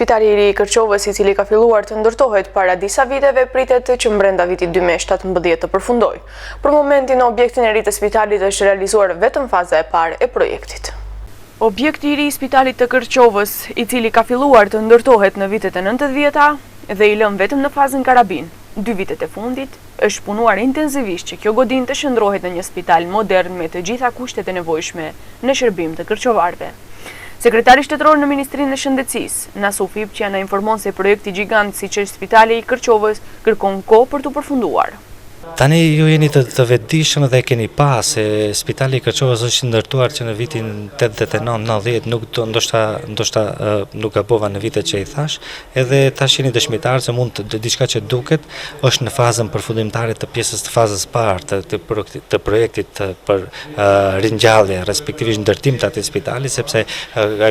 Spitali i ri i Kërçovës, i cili ka filluar të ndërtohet para disa viteve, pritet që brenda vitit 2017 të përfundojë. Për momentin, objektin e ri të spitalit është realizuar vetëm faza e parë e projektit. Objekti i ri i Spitalit të Kërçovës, i cili ka filluar të ndërtohet në vitet e 90-ta dhe i lëm vetëm në fazën karabin, 2 vitet e fundit, është punuar intensivisht që kjo godin të shndrohet në një spital modern me të gjitha kushtet e nevojshme në shërbim të kërçovarëve. Sekretari shtetëror në Ministrinë e Shëndetësisë, Nasuf Ipçia, na informon se projekti gjigant siç është Spitali i Kërçovës kërkon kohë për të përfunduar. Tani ju jeni të vetëdijshëm dhe keni pa se Spitali i Kërçovës është ndërtuar që në vitin 89-90, ndoshta nuk gabova në vitet që i thash, edhe tash jeni dëshmitar se mund të diçka që duket është në fazën përfundimtare të pjesës të fazës parë të projektit për ringjallje, respektivisht ndërtim të atij spitali, sepse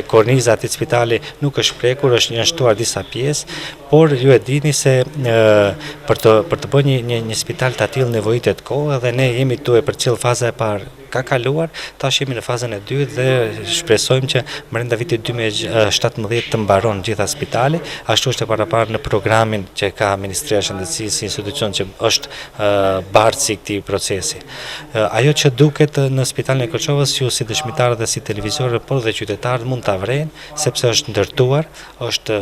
korniza e atij spitali nuk është prekur, është njoshtuar disa pjesë, por ju e dini se për të bërë një spital të tillë nevojitet kohë dhe ne jemi këtu e përcjell faza e parë ka kaluar, tash jemi në fazën e dytë dhe shpresojmë që brenda vitit 2017 të mbaron gjitha spitali, ashtu është e paraparë në programin që ka Ministria e Shëndetësisë, institucion që është bartësi i këtij procesi. Ajo që duket në Spitalin e Kërçovës, ju si dëshmitarë dhe si televizorë, por dhe qytetarët mund ta vrenë, sepse është ndërtuar, është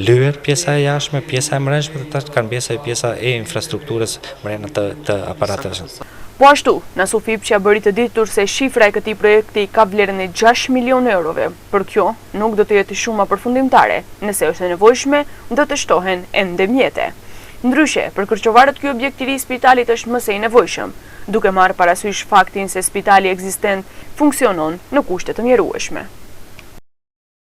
lyer pjesa e jashtme, pjesa e mbrëmshme dhe tash kanë pjesa e infrastrukturës brenda të aparateve. Po ashtu, Nasuf Ipçia bëri të ditur se shifra e këtij projekti ka vlerën e 6 milionë eurove. Për kjo, nuk do të jetë shuma përfundimtare. Nëse është e nevojshme, do të shtohen ende mjete. Ndryshe, për kërçovarët ky objekt i ri i spitalit është më së i nevojshëm, duke marrë parasysh faktin se spitali ekzistent funksionon në kushte të mjerueshme.